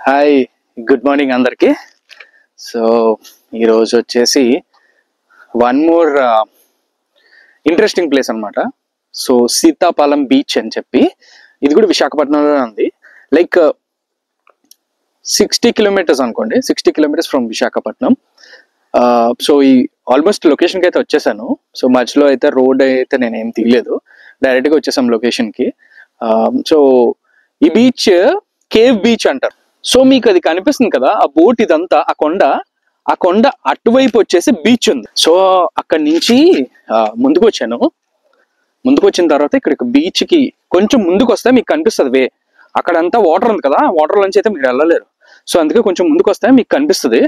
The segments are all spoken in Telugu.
హాయ్, గుడ్ మార్నింగ్ అందరికి. సో ఈరోజు వచ్చేసి వన్ మోర్ ఇంట్రెస్టింగ్ ప్లేస్ అనమాట. సో సీతాపాలెం బీచ్ అని చెప్పి, ఇది కూడా విశాఖపట్నంలో ఉంది. లైక్ 60 కిలోమీటర్స్ అనుకోండి, 60 కిలోమీటర్స్ ఫ్రమ్ విశాఖపట్నం. సో ఈ ఆల్మోస్ట్ లొకేషన్కి అయితే వచ్చేసాను. సో మధ్యలో అయితే రోడ్ అయితే నేనేం తీయలేదు, డైరెక్ట్గా వచ్చేసాం లొకేషన్కి. సో ఈ బీచ్ కేవ్ బీచ్ అంటారు. సో మీకు అది కనిపిస్తుంది కదా, ఆ బోట్ ఇదంతా ఆ కొండ అటువైపు వచ్చేసి బీచ్ ఉంది. సో అక్కడి నుంచి ముందుకు వచ్చాను. ముందుకు వచ్చిన తర్వాత ఇక్కడ బీచ్ కి కొంచెం ముందుకు వస్తే మీకు కనిపిస్తుంది వే. అక్కడంతా వాటర్ ఉంది కదా, వాటర్ నుంచి అయితే మీరు వెళ్ళలేరు. సో అందుకే కొంచెం ముందుకు వస్తే మీకు కనిపిస్తుంది.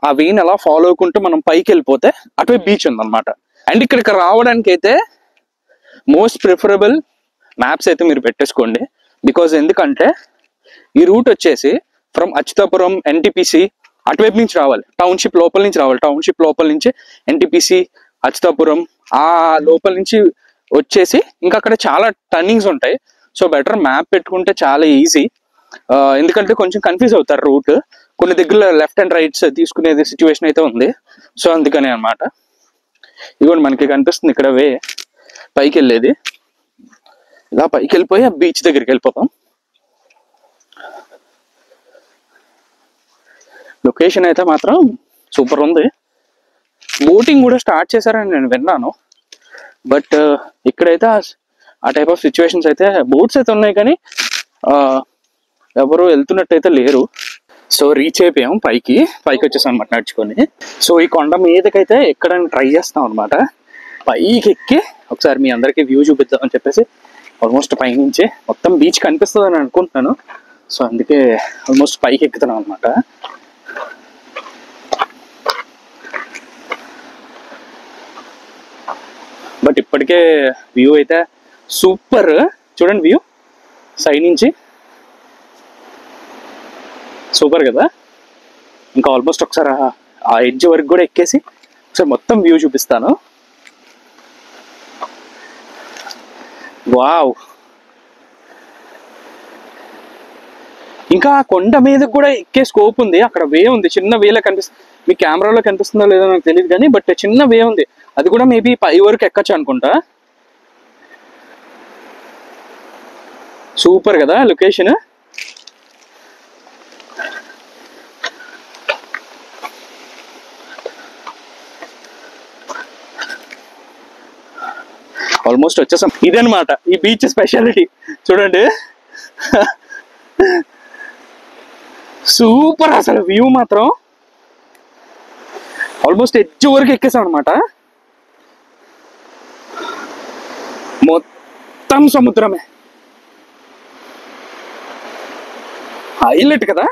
ఆ వేని అలా ఫాలో అవ్వకుంటూ మనం పైకి వెళ్ళిపోతే అటువైపు బీచ్ ఉంది అనమాట. అండ్ ఇక్కడికి రావడానికి అయితే మోస్ట్ ప్రిఫరబుల్ మ్యాప్స్ అయితే మీరు పెట్టేసుకోండి. బికాజ్ ఎందుకంటే ఈ రూట్ వచ్చేసి ఫ్రమ్ అచ్యుతాపురం ఎన్టీపీసీ అటువైపు నుంచి రావాలి, టౌన్షిప్ లోపల నుంచి రావాలి. టౌన్షిప్ లోపల నుంచి ఎన్టీపీసీ అచ్యుతాపురం ఆ లోపల నుంచి వచ్చేసి ఇంకా అక్కడ చాలా టర్నింగ్స్ ఉంటాయి. సో బెటర్ మ్యాప్ పెట్టుకుంటే చాలా ఈజీ. ఎందుకంటే కొంచెం కన్ఫ్యూజ్ అవుతారు రూట్. కొన్ని దగ్గర లెఫ్ట్ అండ్ రైట్స్ తీసుకునేది సిచ్యువేషన్ అయితే ఉంది. సో అందుకనే అనమాట. ఇదిగోండి మనకి కనిపిస్తుంది ఇక్కడ వే పైకి వెళ్ళేది. ఇలా పైకి వెళ్ళిపోయి ఆ బీచ్ దగ్గరికి వెళ్ళిపోతాం. లొకేషన్ అయితే మాత్రం సూపర్ ఉంది. బోటింగ్ కూడా స్టార్ట్ చేశారని నేను విన్నాను. బట్ ఇక్కడైతే ఆ టైప్ ఆఫ్ సిచ్యువేషన్స్ అయితే బోట్స్ అయితే ఉన్నాయి, కానీ ఎవరు వెళ్తున్నట్టయితే లేరు. సో రీచ్ అయిపోయాం, పైకి వచ్చేసాం అనమాట నడుచుకొని. సో ఈ కొండ మీదకైతే ఎక్కడానికి ట్రై చేస్తాం అనమాట. పైకి ఎక్కి ఒకసారి మీ అందరికీ వ్యూ చూపిద్దాం అని చెప్పేసి ఆల్మోస్ట్ పైనుంచి మొత్తం బీచ్ కనిపిస్తుంది అని అనుకుంటున్నాను. సో అందుకే ఆల్మోస్ట్ పైకి ఎక్కుతున్నాం అనమాట. బట్ ఇప్పటికే వ్యూ అయితే సూపర్. చూడండి వ్యూ సైడ్ నుంచి సూపర్ కదా. ఇంకా ఆల్మోస్ట్ ఒకసారి ఆ ఎడ్జ్ వరకు కూడా ఎక్కేసి ఒకసారి మొత్తం వ్యూ చూపిస్తాను. వావ్, ఇంకా కొండ మీద కూడా ఎక్కే స్కోప్ ఉంది. అక్కడ వే ఉంది, చిన్న వేలో కనిపిస్తుంది. మీ కెమెరాలో కనిపిస్తుందో లేదో నాకు తెలియదు, కానీ బట్ చిన్న వే ఉంది. అది కూడా మేబీ పై వరకు ఎక్కచ్చు అనుకుంటా. సూపర్ కదా లొకేషన్. ఆల్మోస్ట్ వచ్చేసాం. ఇదనమాట ఈ బీచ్ స్పెషాలిటీ. చూడండి సూపర్ అసలు వ్యూ మాత్రం. ఆల్మోస్ట్ ఎడ్జ్ వరకు ఎక్కేసాం అనమాట. మొత్తం సముద్రమే, హైలైట్ కదా.